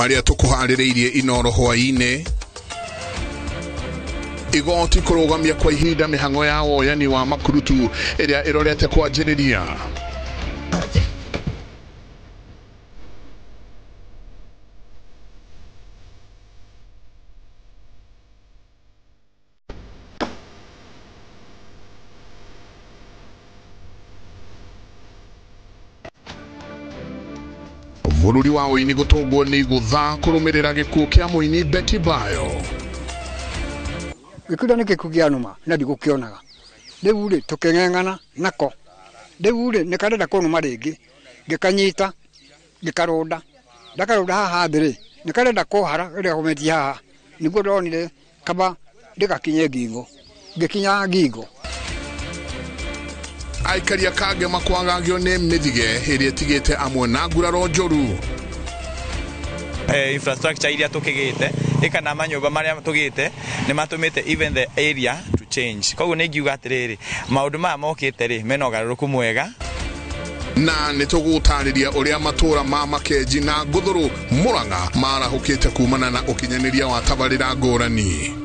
Maria tukuhaririirie Inoro hwaine igoti kurugamia kwa ihinda mihango ya woyani wa makurutu iria irorete kwanjiriria. Bururi wa Uini gutungwo ni gutha kurumirira gikuo kia muini Betty Bayo. Gikuda ni gikugianuma na ndigukionaga. Riu ri tukengengana nako. Riu ri nikarenda kunuma ringi ngikanyita ngikaronda. Ndakaronda haha thiri nikarenda kuhara ria kumetia haha. Niguo ndonire kaba ndikakinye ngingo. Ngikinya ngingo. Aikaria kage makwagagio ni mithige iria tigite amwe na nguraro njoru. Infrastructure iria tukigite ikana manyumba maria tugite ni matumite even the area to change. Koguo ni ngiuga atiriri maundu maya mokite ri mena ugaruruku mwega na nitugutariria uria matura ma Makenji na Guthuru Murang'a marahukite kumana na ukinyaniria wa tabarira ngurani.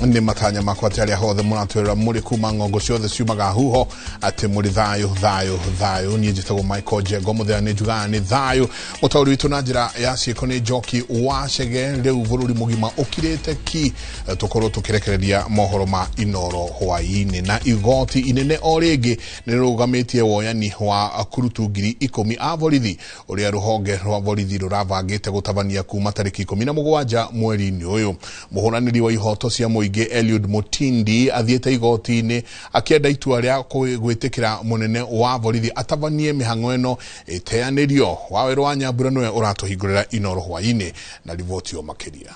Ni matanya makwa tari hothe muratwira muri kuma ngongo ciothe ciumaga huho ati muri thayo ni njitagwo Michael Jego muthea ni njugaga ni thayo mutauri witu na njira ya ciiko ni Njoki wa Chege riu bururi mugima ukirite ki tukorwo tukirekereria mohoro ma Inoro hwaini na igoti inene oringi ni rugamitie woyani wa kurutu 10,000 a borithi uria ruhonge rwa borithi ruravangite gutabania kuma tariki 17 mweri-ini uyu. Muhuraniri wa ihoto cia muingi Eliud Mutindi athiete igoti-ini akienda itua ria gwĩtĩkĩra munene wa borithi atabanie mihango eno iteanirio. Waweru wa Nyambura niwe uratuhingurira Inoro hwaini na riboti yo makiria.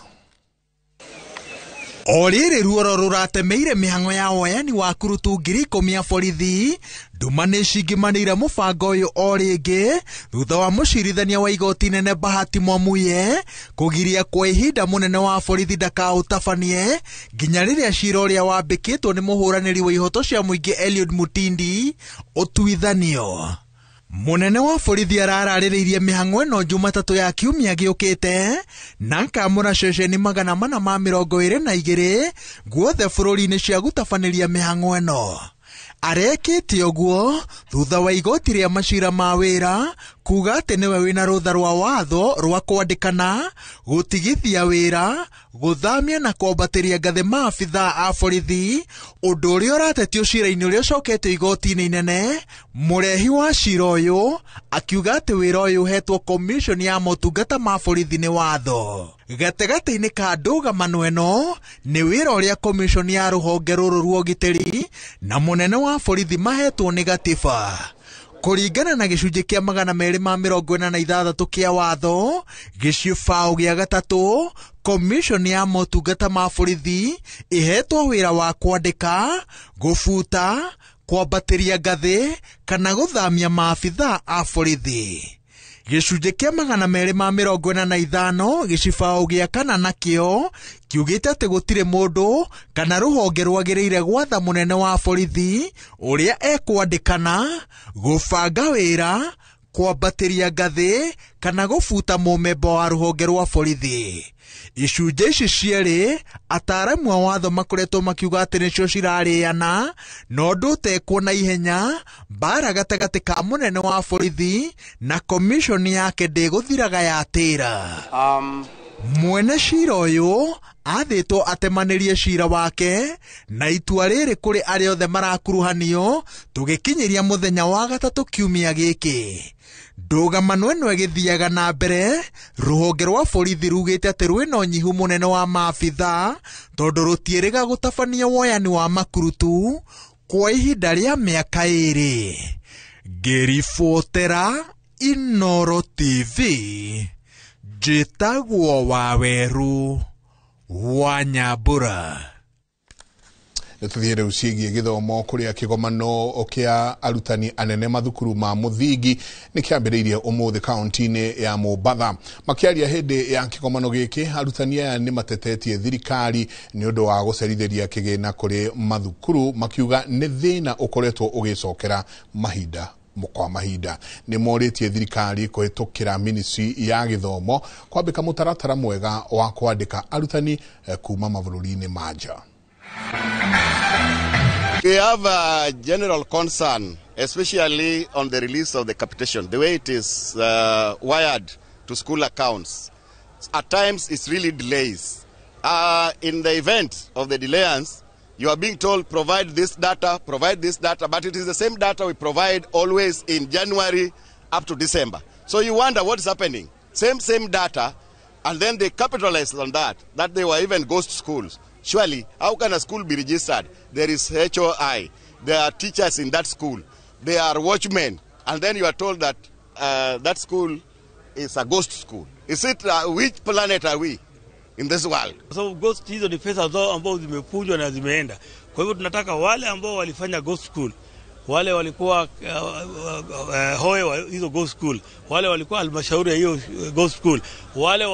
Oriri ruoro ruratemeire mihango ya woyani wa kurutu 10,000 a borithi nduma ni cingimanire mubango uyu oringi thutha wa mucirithania wa igoti nene Bahati Mwamuye kugiria kwa ihinda munene wa borithi ndakautabanie nginya riria cira uria wambikitwo ni muhuraniri wa ihoto cia muingi Eliud Mutindi utuithanio. Munene wa borithi arararĩrĩirie mihango eno Jumatatu ya kiumia giukite na nkamura ceceni 422 guothe bururi-ini cia gutabanĩria mihango eno. Arekite oguo thutha wa igoti ria macira ma wira kuga ati niwe wina rutha rwa watho rwa kwandikana gutigithia wira guthamia na kwambatiria ngathi maabitha a borithi undu uria uratetio cira-ini uria ucoketio igoti-ini inene. Murehi wa cira uyu akiuga ati wira uyu uhetwo commission ya motungata ma borithi ni watho. Gategate-ini ka ndũgamano eno ni wira uria commission ya ruhonge ruru rwa ugitiri na munene wa borithi mahetwo ni gatiba. Kuringana na gicunji kia 246 kia watho gicibao gia gatatu, commission ya motungata ma borithi ihetwo wira wa kwandika, gufuta, kwambatiria ngathi kana guthamia maabitha a borithi. Gicunji kia 245 gicibao gia 4 nakio kiugite ati gutire mundu kana ruhonge rwagiriire gwatha munene wa borithi uria ekwandikana, gubanga wira, kwambatiria ngathi kana gufuta mumemba wa ruhonge rwa borithi. Icunji ici cieri ataramu a watho makoretwo makiuga ati nicio cirarĩana no ndutekwo na ihenya mbara gatagati ka munene wa borithi na commission yake ndĩgũthiraga yatĩra. Mwene cira uyu athĩtwo atemanirie cira wake na itua rĩrĩ kũrĩ arĩa othe marakuruhanio tũgĩkinyiria mũthenya wa gatatũ kiumia gĩkĩ. Ndũgamano eno ĩgĩthiaga na mbere, ruhonge rwa borithi rugĩte atĩ rwĩna ũnyihu mũnene wa maabitha tondũ rũtiĩrĩga gũtabania woyani wa makurutu kwa ihinda rĩa mĩaka 2. Ngĩribotera Inoro TV, njĩtagwo Waweru wa Nyambura. Nituthiire ucigie githomo kuria kigomano kia arutani anene mathukuru ma muthingi ni kiambiriirie umuthi kaunti-ini ya Mombatha. Makiaria hindi ya kigomano giki, arutani aya ni matetetie thirikari ni undu wa gucerithiria kigina kuri mathukuru, makiuga ni thina ukoretwo ugicokera mahinda kwa mahinda. Ni moritie thirikari kuhitukira ministry ya githomo kwambika mutaratara mwega wa kwandika arutani kuma mabũrũri-inĩ ma nja. We have a general concern, especially on the release of the capitation, the way it is wired to school accounts. At times, it's really delays. In the event of the delayance, you are being told, provide this data, but it is the same data we provide always in January up to December. So you wonder what is happening. Same data, and then they capitalize on that they were even ghost schools. Surely, how can a school be registered? There is HOI, there are teachers in that school, there are watchmen, and then you are told that that school is a ghost school. Is it, which planet are we in this world? So ghost hizo ni pesa zao ambao zimepujwa na zimeenda. Kwa hivyo tunataka wale ambao walifanya ghost school, wale walikuwa hoe wa hizo ghost school, wale walikuwa halmashauri ya hiyo ghost school, wale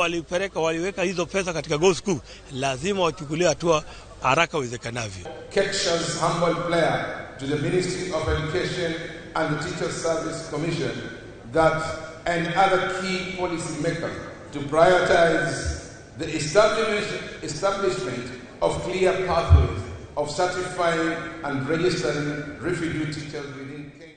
waliweka hizo pesa katika ghost school, lazima wachukuliwe hatua haraka iwezekanavyo. Ketcha's humble prayer to the Ministry of Education and the Teachers Service Commission that and other key policy makers to prioritize the establishment of clear pathways of certifying and registering refugee teachers within Kenya.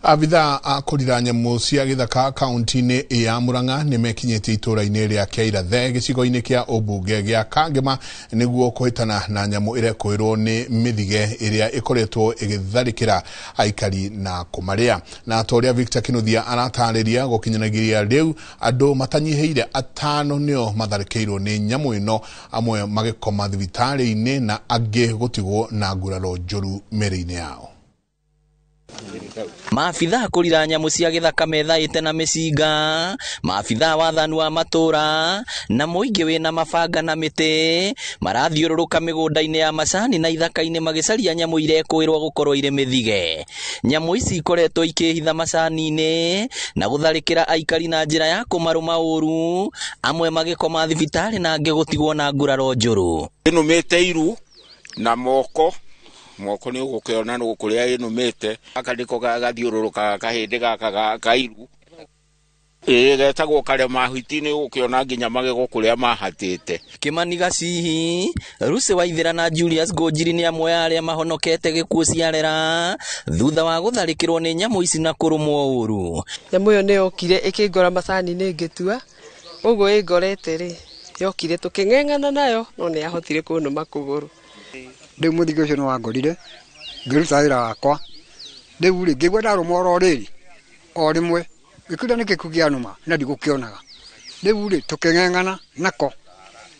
Abitha akurira nyamu cia githaka kaunti-ini ya Murang'a ni mekinyetie itura-ini ria Keirathe gicigo-ini kia ubunge gia Kangema niguo kuhitana na nyamu irekuirwo ni mithige iria ikoretwo igitharikira aikari na kumaria. Na atoria Victor Kinuthia aratariria gukinyanagiria riu andu matanyiheire 5 nio matharikirwo ni nyamu ino, amwe magikoma thibitari-ini na angi gutigwo na nguraro njuru meri-ini yao. Maafitha kurira nyamu cia githaka methaite na micinga, maafitha wathani wa matura na muingi wina mabanga na miti marathiururuka migunda-ini ya macani na ithaka-ini magicaria nyamu irekuirwo gukorwo ire mithige. Nyamu ici ikoretwo ikihitha macani-ini na gutharikira aikari na njira ya kumaruma uru, amwe magikoma thibitari na angi gutigwo na nguraro njuru. Inumite iru na moko ni ugukiona no kuria inumite akandiko gathiururuka kahindi gaka kairu getagwo kare mahwiti-ini ugukiona nginya magego kuria mahatite. Kimani Gacihi, Ruse Waithira na Julius Gonjiri ni amwe ya aria mahonokete gikuo ciarera thutha wa gutharikirwo ni nyamu ici na kurumwo uru. Nyamu yo ne okire ikingora macani-ini ngitua uguo ingorete ri yokire tuking'eng'ana nayo no ni ahotire kunuma kuguru. Riu muthige ucio no wangorire ngiruta wira wakwa riu ri ngigwa ndaruma oro riri o rimwe gikuria ni gikugia numa na ndigukionaga riu ri tuking'eng'ana nako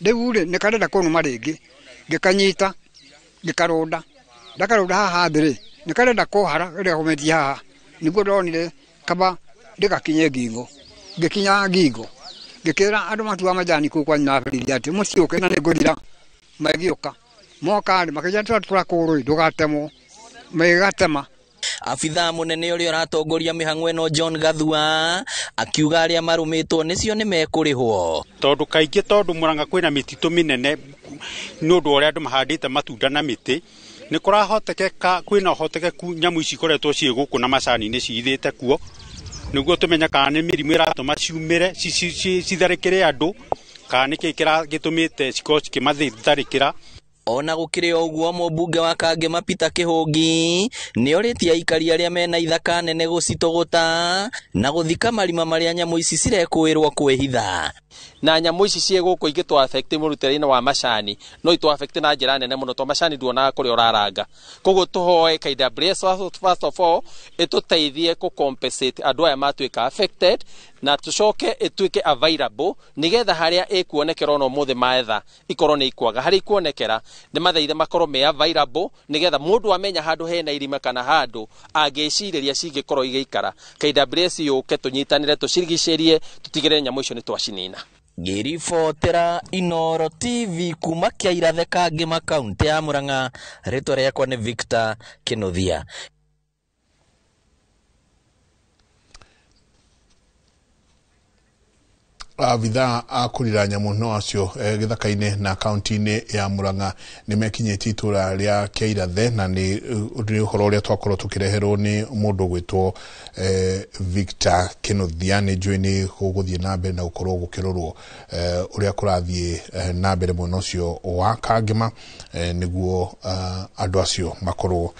riu ri ni karenda kunuma ringi ngikanyita ngikarunda ndakarunda haha thiri ni karenda kuhara riria kumetia haha niguo ndonire kaba ndigakinye ngingo ngikinya ngingo ngikira andu matua majani ku kwa nyina biriria ati muciuke na ningurira magioka mokani makijatwa turakuru ndugatemo megatema. Afitha munene uria uratongoria mihang'o ino John Gathua akiuga aria marumitwo nicio ni mekurihwo tondu kaingi tondu Murang'a kwina mititu minene nundu uria andu mahandite matunda na miti ni kurahotekeka kwina hotekeku nyamu ici koretwo cie guku na macani-ini ciithite kuo niguo tumenya kana ni mirimu iratuma ciumire citharikire andu kana niki gitumite cikorwo cikimatharikira. Ona gukire oguo mubunge wa Kangema Peter Kihungi ni oritie aikari aria mena ithaka nene gucitogota na guthika marima maria nyamu ici cirekuirwo kwihitha. Na nyamu ici cie guku igitwa affect murutire-ini wa macani no itu affect na njira nene muno to macani nduona kuri oraranga. Koguo tuhoe KWS first of all ituteithie ku compensate andu aya matuika affected na tucoke ituike available nigetha haria ikuonekera no muthe maetha ikorwo ni ikwaga hari ikuonekera ni mathaithe makorwo me available nigetha mundu amenya handu hena irima kana handu angicireria cingikorwo igeikara. KWS yuke tunyitanire tucirigicerie tutigire nyamu icio ni twacinina. Ngiribotera Inoro TV kuma Kĩairathe Kangĩma kaunti ya Murang'a. Rĩtwa rĩakwa nĩ Victor Kĩnuthia. Abitha akurira nyamu no acio githaka-ini na kaunti-ini ya Murang'a ni mekinyĩtie itura ria Kĩairathe na ni uhoro uria twakorwo tukireherwo ni mundu gwitwo Victor Kĩnuthia. Ni njui ni guguthie na mbere na gukorwo gukirorwo uria kurathie na mbere muno ucio wa Kangĩma niguo andu acio makorwo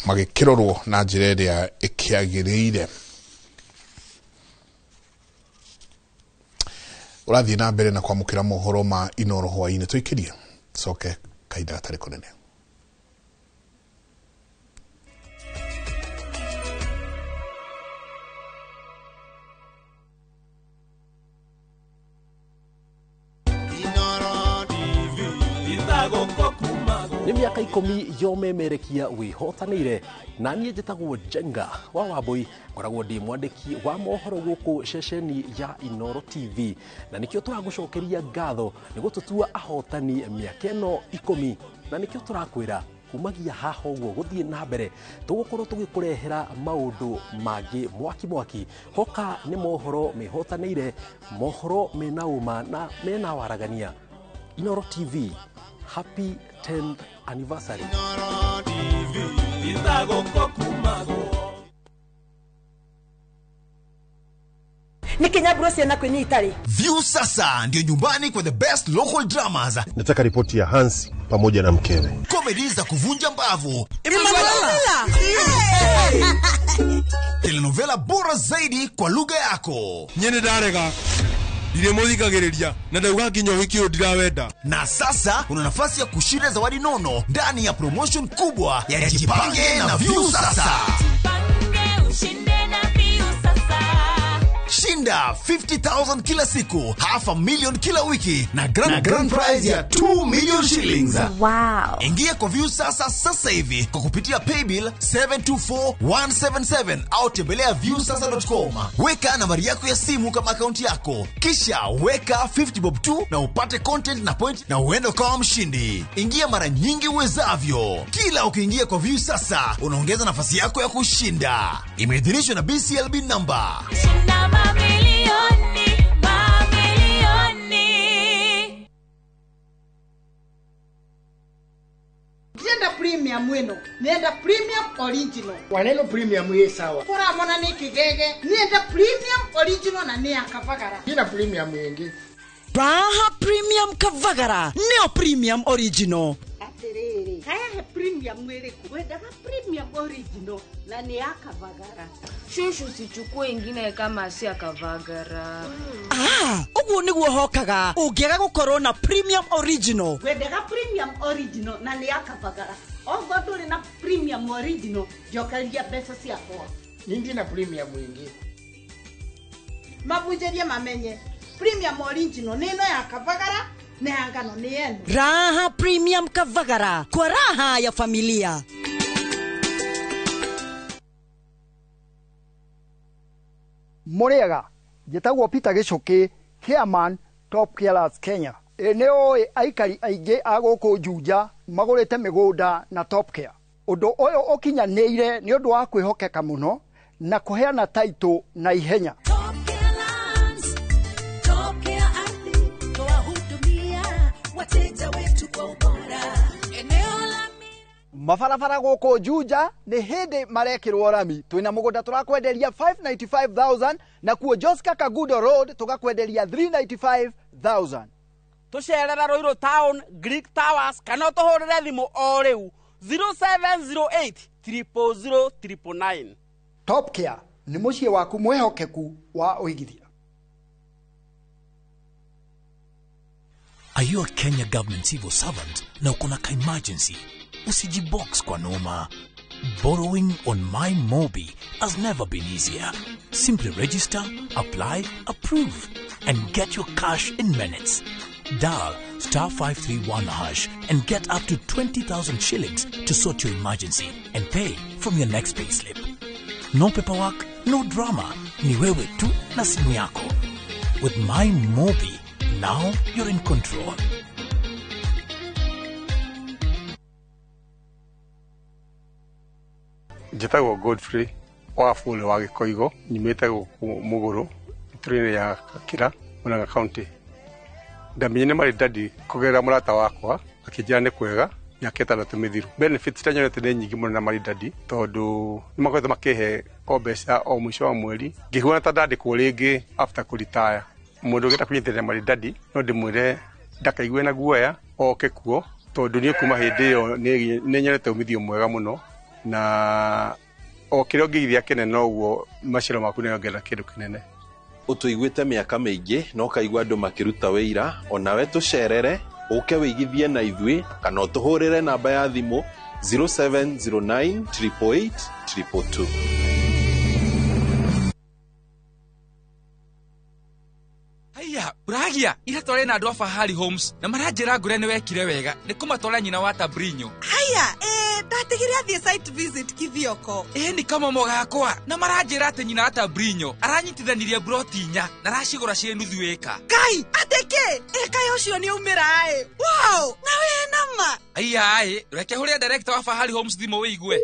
magikirorwo na njira iria ikiagiriire. Urathie na mbere na kwamukira mohoro ma Inoro hwaini tuikirie soke kaida gatari kunene. Nĩ mĩaka 10 yomemerekia wihotanĩire na niĩ njĩtagwo Jenga wa Wambui, ngoragwo ndĩ mwandĩki wa mohoro gũkũ ceceni ya Inoro TV, na nĩkĩo tũragũcokeria ngatho nĩguo tũtua ahotani mĩaka ĩno 10, na nĩkĩo tũrakwĩra kumagia haha ũguo gũthiĩ na mbere tũgũkorwo tũgĩkũrehera maũndũ mangĩ mwaki hoka nĩ mohoro mehotanĩire, mohoro mena uma na mena waragania. Inoro TV, happy 10th anniversary. Ni Kenya Bruce na kwenye Itali. View sasa ndio nyumbani kwa the best local dramas. Nataka ripoti ya Hansi pamoja na mkewe. Comedy za kuvunja mbavu. Telenovela bora zaidi kwa lugha yako. Nyene darega. Ndiremuthikagiriria na ndauga kinyo hikio ndirawenda. Na sasa una nafasi ya kushinda zawadi nono ndani ya promotion kubwa ya Jipange na View sasa. Shinda 50,000 kila siku, $500,000 kila wiki na grand prize ya 2 million shillings. Wow. Ingia kwa View sasa hivi kwa kupitia paybill 724-177 au tembelea viewsasa.com. Weka nambari yako ya simu kama akaunti yako, kisha weka 50 bob tu na upate content na point na uende kama mshindi. Ingia mara nyingi uwezavyo. Kila ukiingia kwa View sasa unaongeza nafasi yako ya kushinda. Imeidhinishwa na BCLB number. Nenda premium weno, nenda premium original. Waneno premium ye sawa. Kora mona ni kigege, nenda premium original na ni akavagara. Ina premium yengi. Raha premium kavagara, neo premium original. Aterere, kaya he premium wele kuweda ha premium original na ni akavagara. Shushu sichukue ingine kama si akavagara. Ugu niguo hokaga. Ungega gukorwo na premium original. Wedega premium original na ni akavagara. Ogo na premium original jokalia pesa siako. Nindi na premium yengi. Mabujeria mamenye. Premium original neno ya kavagara na angano ni yenu. Raha premium kavagara kwa raha ya familia. Muriega, njĩtagwo Peter Gichuki, Chairman Top Carers Kenya. Eneo aikari aingĩ a gũkũ Juja magũrĩte mĩgũnda na Top Care. Ũndũ ũyũ ũkinyanĩire nĩ ũndũ wa kwĩhokeka mũno na kũheana taitũ na ihenya. Mabarabara gũkũ Juja nĩ hĩndĩ marekĩrwo rami. Twĩna mũgũnda tũrakwenderia 595,000 na kuo Joska Kagudo Road tũgakwenderia 395,000. Tũcerera Ruiru Town, Greek Towers, kana tũhũrĩre thimũ o rĩu 0708 000 999. Top Care nĩ mũciĩ waku mwĩhokeku wa ũigithia. Are you a Kenya government civil servant na uko na emergency? Usijibox kwa noma. Borrowing on MyMobi has never been easier. Simply register, apply, approve, and get your cash in minutes. Dial *531# and get up to 20,000 shillings to sort your emergency and pay from your next payslip. No paperwork, no drama. Ni wewe tu na simu yako. With My Mobi, now you're in control. Njĩtagwo Godfrey wa Fule wa Gĩkoigo, nyumĩte gũkũ Mũgũrũ, itũra-inĩ ya Gakĩra, Murang'a County. Ndamenye nĩ marĩndadi kũgerera mũrata wakwa akĩnjĩra nĩ kwega mĩaka 6 mĩthiru. Benefits iria nyonete nĩ nyingĩ mũno na marĩndadi tondũ nĩ makoretwo makĩhe o mbeca o mũico wa mweri. Ngĩhuana ta ndandĩkwo rĩngĩ after kũritaya. Mũndũ ũngĩenda kũnyitĩrĩra marĩndadi no ndĩmwĩre ndakaigue na guoya oke kuo tondũ niĩ kuma hĩndĩ ĩyo nĩ nyonete umithio mwega mũno na o kĩrĩa ũngĩigithia kĩnene noguo maciaro maku nĩongerera kĩndũ kĩnene. Ũtũiguĩte mĩaka mĩingĩ no kaigua andũ makĩruta wĩira onawe tũcerere ũke wĩigithie na ithuĩ kana ũtũhũrĩre namba ya thimũ 0709 888 222. Haya, Bragia, ira tore na andũ a Fahari Homes na maranjĩra ngũre nĩ wekire wega nĩ kũmatwara nyina wa Tabrinyo. Haya, ndatigire athie site visit Kithioko. Ni kama mogakwa na maranjĩra atĩ nyina wa Tabrinyo aranyitithanirie broti 4 na aracigũra ciĩ nuthu ĩka. Kai, ateke, eka yocio nĩ umĩra Wow, na we nama. Haya, reke hũrĩa director wa Fahari Homes thimo wĩigue.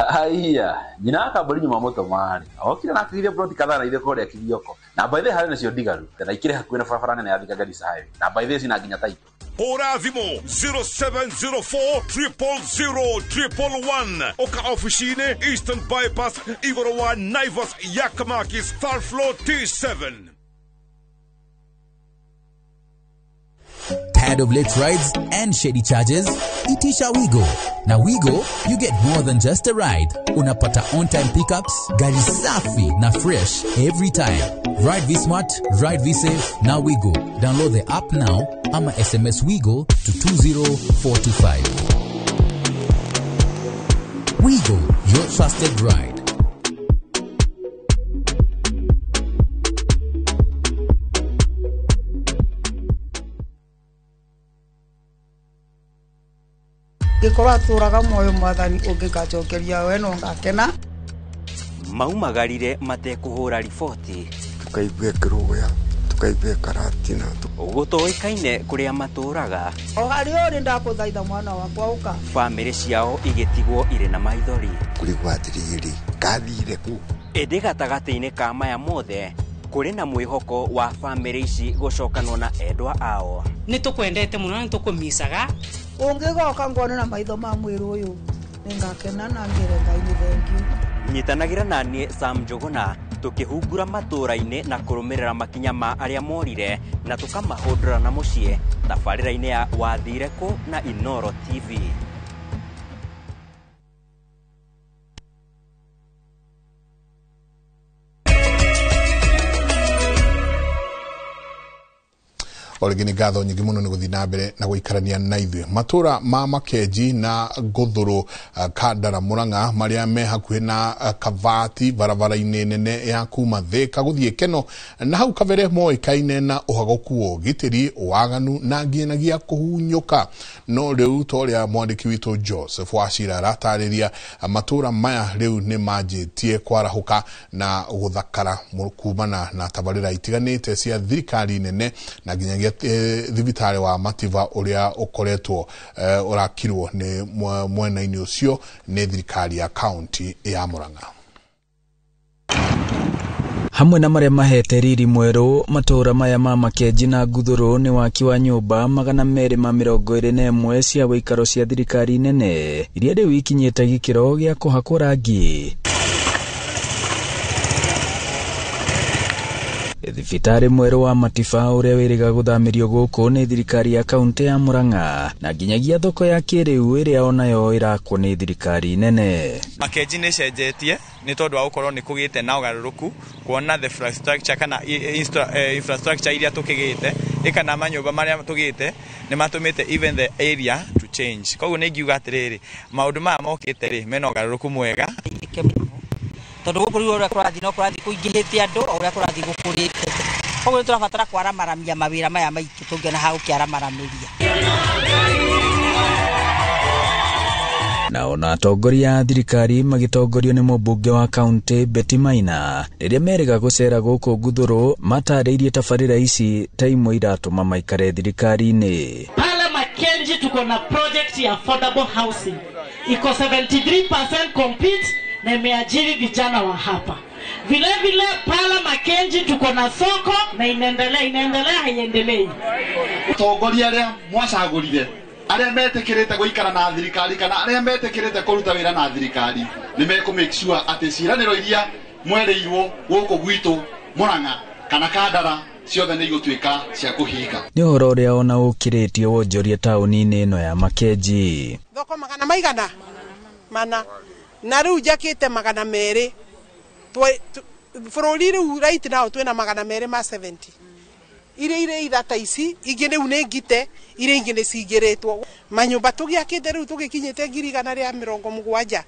Haya, nyina wa Tabrinyo mamoto mari. Okire na akigire broti kadhaa na ile kore ya Kithioko. Na by the hari nacio ndigaru, tena ikire hakuhĩ na barabara nene ya Thika Garissa Highway. Na by the sina nginya taito. Hora thimo 0704 000 Oka officine Eastern Bypass Igorowa Naivas Yakamaki Star Floor T7. Tired of late rides and shady charges? Itisha Wigo. Na Wigo, you get more than just a ride. Unapata on-time pickups, gari safi na fresh every time. Ride V-Smart, ride V-Safe, na Wigo. Download the app now, ama SMS Wigo to 20425. Wigo, your trusted ride. Gĩkorwo atũraga muoyo mwathani ũngĩkacokeria we no ngakena. Maumagarire matekũhũra riboti. Tukaigue kĩrũya, tukaigue karatina. Gũtoĩkaine kũrĩa matũraga. O harĩ ũrĩ ndakũthaitha mwana wakwa ũka. Bamĩrĩ ciao igĩtigwo irĩ na maithori. Kũrigwo atĩrĩrĩ, ngathire kũ? Ĩndĩ gatagatĩ-inĩ ka maya mothe kũrĩ na mwĩhoko wa bamĩrĩ ici gũcokanwo na endwa ao. Nĩtũkwendete mũno, nĩtũkũmicaga. Ũngĩgoka ngone na maitho ma mwĩrĩ ũyũ nĩngakena na ngĩre Ngai nĩ thank you. Nyitanagĩra na niĩ Sam Njũgũna tũkĩhungura matũra-inĩ na kũrũmĩrĩra makinya ma arĩa morire na tũkamahũndũra na mũciĩ thabarĩra-inĩ ya Wathire Kũ na Inoro TV. Oregini gatho nyingi muno ni guthi na mbere na guikarania na ithuĩ matura ma Makenji na Gũthũrũ Kandara Murang'a maria me hakuhĩ na Kavati barabara-inĩ nene ya kuma Thĩka gũthiĩ Keno na hau kabere moĩkaine na ũhagoku wa ũgitĩri waganu na nginagia kũhunyũka no rĩu torĩa mwandĩki witũ Joseph Wachira aratarĩria matura maya rĩu nĩ manjĩtie kwarahũka na gũthakara kumana na tabarĩra itiganĩte cia thirikari nene na nginyagia thibitari wa Mativa uria ukoretwo urakirwo ni mwena-ini ucio ni thirikari ya county ya Murang'a. Hamwe na maria mahete riri mweru matura maya ma Makenji na Gũthũrũ ni waki wa nyumba 221 cia wĩikaro cia thirikari nene iria rĩu ikinyĩte gĩkĩro gĩa kũhakwo rangi. Thibitari mweru wa Mativa uria wĩrĩga gũthamĩrio gũkũ nĩ thirikari ya kaunti ya Murang'a na nginyagia thoko ya kĩrĩu ĩrĩa onayo ĩrakwo nĩ thirikari nene. Makenji nĩ cenjetie nĩ tondũ wa gũkorwo nĩ kũgĩte na ũgarũrũku kuona the infrastructure kana infrastructure iria tũkĩgĩte kana manyũmba marĩa tũgĩte nĩ matũmĩte even the area to change. Koguo nĩ ngiuga atĩrĩrĩ maũndũ maya mokĩte rĩ mena ũgarũrũku mwega. Tondũ gũkũ rĩu ũrĩa kũrathiĩ no kũrathiĩ kũingĩhĩte andũ o ũrĩa kũrathiĩ gũkũrĩte. Koguo tũrabatara kwaramaramia mawĩra maya maitũ tũngĩona ha gũkĩaramaramĩria. Na ona atongoria a thirikari magitongorio ni mũmbunge wa kaunti Betty Maina rĩrĩa merĩga gũcera gũkũ Gũthũrũ matarĩirie tabarĩra ici ta imwe iratũma maikare thirikari-inĩ. Pale Mackenzie tuko na project ya affordable housing iko 73% complete na imeajiri vijana wa hapa. Vile vile pale Mackenzie tuko na soko na inaendelea haiendelei. Atongoria arĩa mwacagũrire arĩa metekĩrĩte gũikara na thirikari kana arĩa metekĩrĩte kũruta wĩra na thirikari nĩ make sure atĩ ciĩranĩro iria mwerĩirwo gũkũ gwitũ Mũrang'a kana Kandara ciothe nĩ igũtuĩka cia kũhinga. Nĩ ũhoro ũrĩa ona ũkĩrĩtio wonjoria taũni-inĩ ĩno ya Mackenzie. Thoko magana maigana mana na rĩu njakĩte magana merĩ bũrũri rĩu right now twĩna magana merĩ ma 70 ire ithata ici ingĩ rĩu nĩ ngite ire ingĩ nĩ cingĩrĩtwo manyũmba tũgĩakĩte rĩu tũgĩkinyĩte 170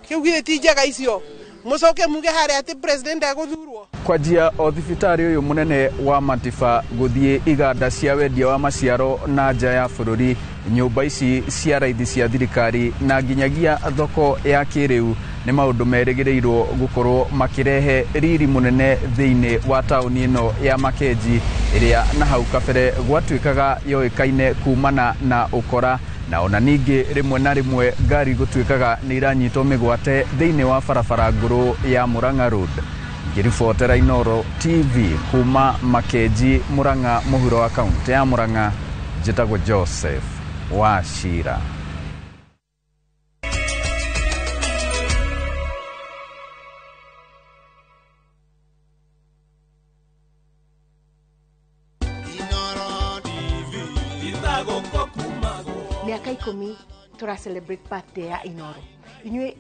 kĩu githĩ ti njega icio mucoke muge harĩa atĩ president agũthurwo kwa njia o thibitarĩ ũyũ mũnene wa Matiba gũthiĩ iganda cia wendia wa maciaro na nja ya bũrũri nyũmba ici cia raithi cia thirikari na nginyagia thoko ya kĩrĩu nĩ maũndũ merĩgĩrĩirwo gũkorwo makĩrehe riri mũnene thĩinĩ wa taũni ĩno ya Mackenzie ĩrĩa na hau kabere gwatuĩkaga yoĩkaine kumana na ũkora na ona ningĩ rĩmwe na rĩmwe ngari gũtuĩkaga nĩ iranyitwo mĩgwate thĩinĩ wa barabara ngũrũ ya Mũrang'a Road. Ngĩribotera Inooro TV kuma Mackenzie Mũrang'a mũhuro wa kaunti ya Mũrang'a, njĩtagwo Joseph Wachira. Miaka 10 tura celebrate birthday ya Inooro.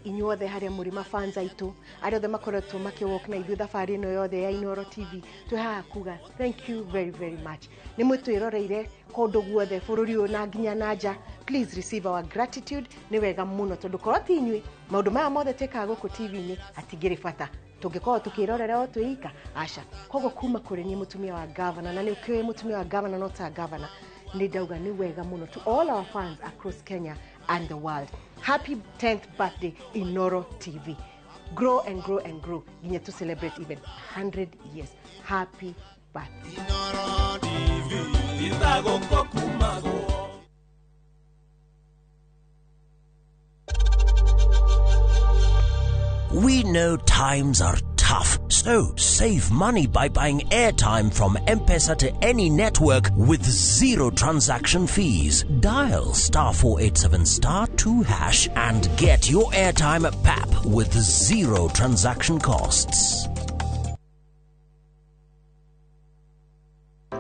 Inyuothe harĩa mũrĩ mafans aitũ arĩa othe makoretwo makĩwalk na ithuĩ thabarĩ ĩno yothe ya Inooro TV twĩhaha kuga thank you very very much. Nĩ mwĩtwĩroreire kũndũ guothe bũrũri ũyũ na nginya na nja. Please receive our gratitude. Nĩ wega mũno tondũ korwo ti inyuĩ maũndũ maya mothe twĩkaga gũkũ TV-inĩ hatingĩrĩ bata. Tũngĩkorwo tukĩrorera o twĩika aca. Koguo kuma kũrĩ niĩ mũtumia wa governor na nĩ ũkĩoĩ mũtumia wa governor no ta governor. Ndauga ni wega muno to all our fans across Kenya and the world. Happy 10th birthday Inooro TV. Grow and grow and grow. Ginya to celebrate even 100 years. Happy birthday. Inooro TV. We know times are tough, so save money by buying airtime from M-Pesa to any network with zero transaction fees. Dial *487*2# and get your airtime PAP with zero transaction costs.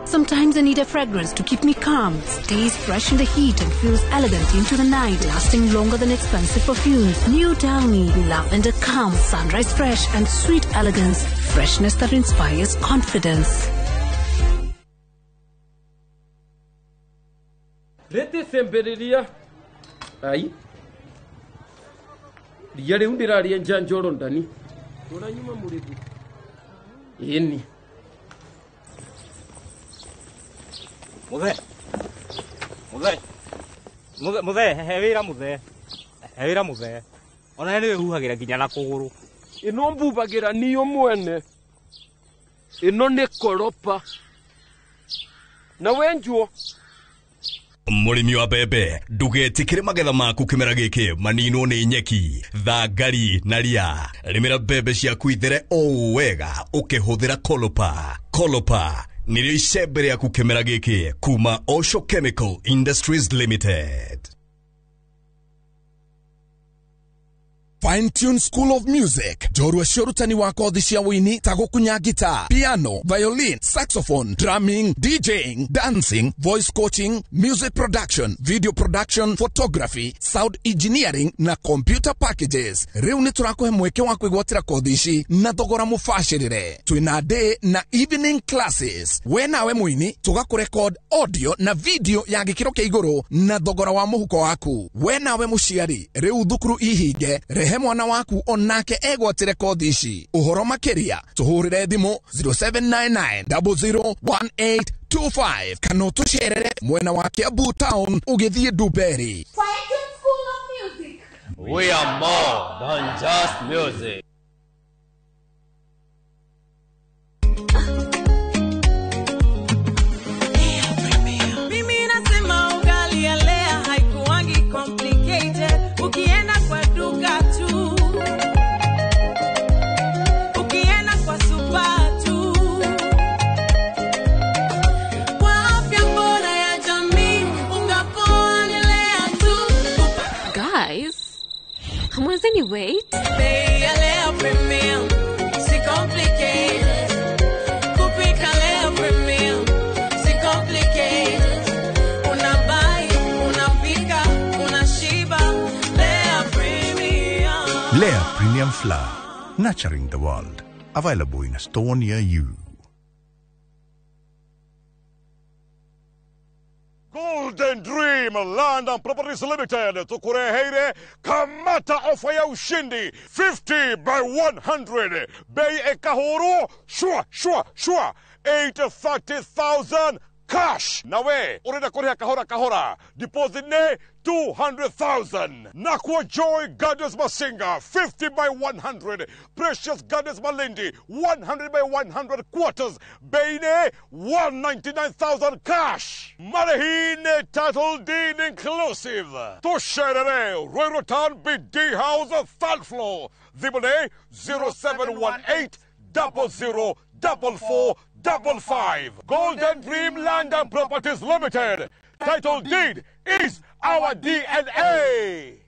Sometimes I need a fragrance to keep me calm, stays fresh in the heat and feels elegant into the night, lasting longer than expensive perfumes. New Downy, lavender calm, sunrise fresh and sweet elegance, freshness that inspires confidence. Rete semberiria. Ai. Ria undira ria njanjoro ndani. Tora nyuma muribu. Yeni. Muthe hewira muthe ona ni wehuhagira nginya na kuguru ino mbubagira niyo mwene ino ni koropa na wenjuo Mũrĩmi wa mbembe ndugetikĩre magetha maku kĩmera gĩkĩ maninwo nĩ nyeki, thangari na ria. Rĩmĩra mbembe ciaku ithere o wega ũkĩhũthĩra Kolopa. Kolopa nĩrĩo icembe rĩaku kĩmera gĩkĩ kuma Osho Chemical Industries Limited. Fine Tune School of Music. Jorua shorutani wa kothi cia wini ta gukunya guitar, piano, violin, saxophone, drumming, DJing, dancing, voice coaching, music production, video production, photography, sound engineering na computer packages. Riu ni turakuhe mweke wa kwigwatira kothi ici na thogora mufashirire. Twina day na evening classes. We nawe mwini tugakurecord audio na video ya gikiro kia iguru na thogora wa muhuko waku. We nawe muciari riu thukuru ihinge mwana waku onake egwatire kothi ici. Uhoro makiria tuhurire thimu 0799001825 kana tucerere mwena wa Kiambu Town ugithie Duberi. Fine Tune School of Music. We are more than just music. Mimi nasema ugali ya Lea haikuwangi complicated. Ukienda kwa duka tu, ukienda kwa supa tu, kwa afya bora ya jamii, ungapoa ni Lea tu. Guys, hamwezeni wait? Bei ya Lea Premium, si complicated. Kupika Lea Premium, si complicated. Unabai, unapika, unashiba. Lea Premium. Lea Premium Flour, nurturing the world. Available in a store near you. Golden Dream Land and Properties Limited tukureheire kamata ofa ya ushindi 50 by 100 bei ekahoro shwa 830,000 cash nawe urenda kuriha kahora deposit ne 200,000 Nakwa Joy Gardens Masinga 50 by 100 Precious Gardens Malindi 100 by 100 quarters Beine 199,000 cash Marahine title deed inclusive Tosherere Royrotan BD House 3rd floor Zibone 0718 00 4455 Golden Dream Land and Properties Limited. Title deed is our DNA.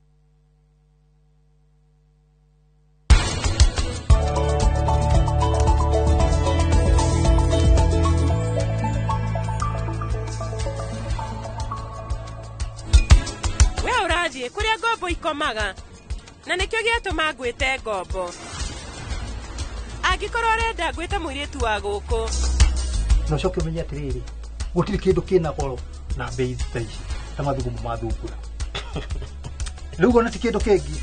We urathie kuria ngombo ikomaga na nikio giatuma ngwite ngombo angikorwo arenda ngwite muiritu wa guku no coke umenye atiriri gutiri kindu kina goro na bei ta ici ta mathugumo ma thungura riu gona ti kindu kingi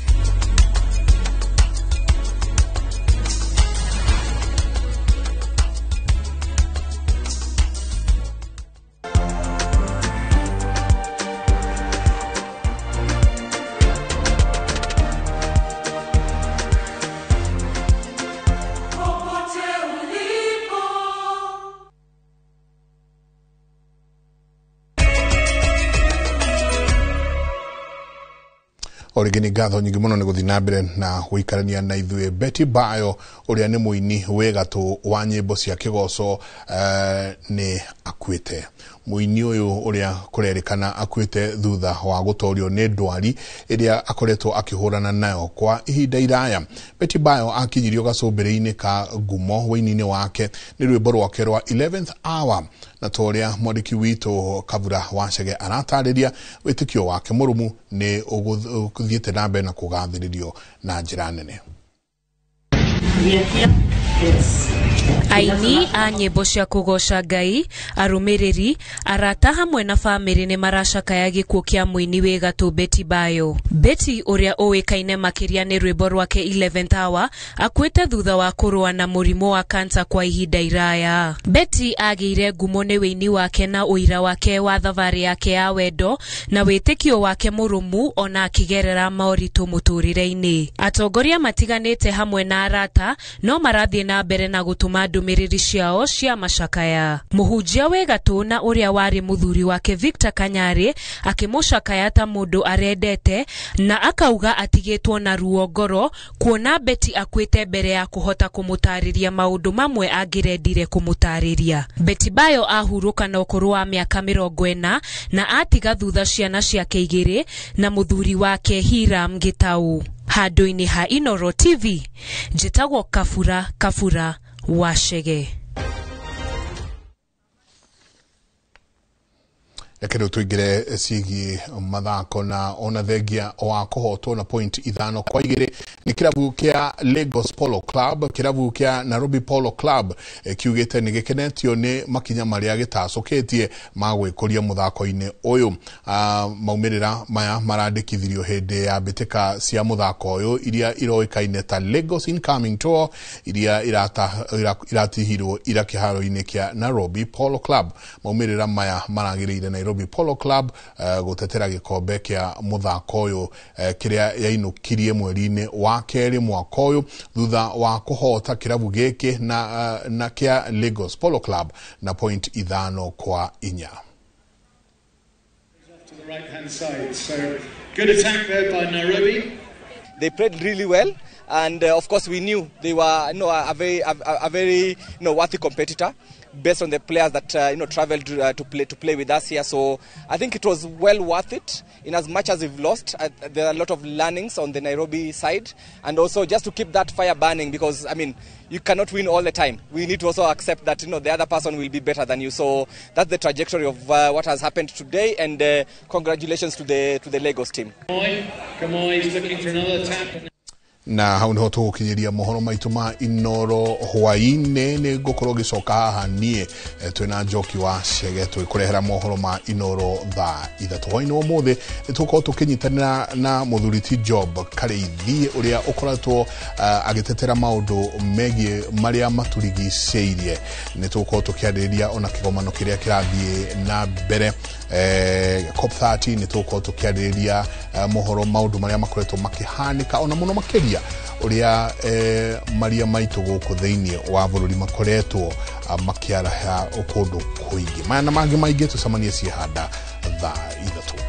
Origini gatho nyingi muno ni guthina mbere na guikarania na ithue Betty Bayo uria ni muini wegatu wa nyimbo cia kigoco ni akuite muini uyu uria kurerikana akuite thutha wa gutorio ni ndwari iria akoretwo akihurana nayo kwa ihinda iraya. Betty Bayo akinyirio gacumbiri-ini ka ngumo waini-ini wake ni rwimbo rwake rwa 11th hour na toria mwandiki witu Kavura Wachege aratariria witikio wake murumu ni uguthiite na mbere na kugathiririo na njira nene. Aini a nyimbo cia kugoca Ngai, arumiriri, arata hamwe na family ni maracakaya gikuo kia muini wegatu Betty Bayo. Betty uria uwikaine makiria ni rwimbo rwake 11th hour akuite thutha wa kurua na murimo wa kansa kwa ihinda iraya. Betty agiire ngumo ni wini wake na uira wake wa thavari yake ya wendo na witikio wake murumu ona akigerera mauritu muturire-ini. Atongoria matiganite hamwe na arata no marathie na mbere na gutuma ndumiriri ciao cia macakaya. Muhunjia wegatu na uria wari muthuri wake Victor Kanyari akimucakaya ta mundu arendete na akauga atigitwo na ruo ngoro kuona Betty akuite mbere ya kuhota kumutariria maundu mamwe angirendire kumutariria. Betty Bayo ahuruka na ukuru wa miaka 40 na atiga thutha ciana ciake igiri na muthuri wake Hiram Gitau. Handu-ini ha Inoro TV, njitagwo Kavura Wachege. Yakero tuigire cigi mathako na ona thengia wa kuhotwo na point 5 kwa igire ni kirabu kia Lagos Polo Club, kirabu kia Nairobi Polo Club kiugite ni gikenetio ni makinya maria gitacoketie magwikuria muthako-ini uyu. Maumirira maya marandikithirio hindi ya bitika cia muthako uyu iria iroikaine ta Lagos Incoming Tour iria iratihirwo ira kiharo-ini kia Nairobi Polo Club. Maumirira maya maragiriire Nairobi Nairobi Polo Club gutetera gikombe kia muthako uyu kiria yainukirie mweri-ini wa keri mwaka uyu thutha wa kuhota kirabu giki na kia Lagos Polo Club na point 5-4. To the right hand side, so good attack there by Nairobi. They played really well, and of course we knew they were a very worthy competitor based on the players that traveled to play with us here. So I think it was well worth it. In as much as we've lost, there are a lot of learnings on the Nairobi side, and also just to keep that fire burning, because I mean you cannot win all the time. We need to also accept that the other person will be better than you. So that's the trajectory of what has happened today, and congratulations to the Lagos team. Kamoy is looking for another tap. Na hau niho tugukinyiria mohoro maitu ma Inoro hwaine ni gukorwo gicoka haha nie twina Njoki wa Chege twikurehera mohoro ma Inoro thaa 3 hwaine umuthi nitukorwo tukinyitanira na Muthuriti Job Kareithi uria ukoratwo agitetera maundu megie maria maturigiceirie nitukorwo tukiarĩrĩria ona kigomano kiria kirathie na mbere COP30 nitukorwo tukiarĩrĩria mohoro maundu maria makoretwo makihanika ona muno makeria uria maria maitu guku thiini wa bururi makoretwo makiaraha ukundu kuingi mana mangi maige tucamanie cihanda thaa 3.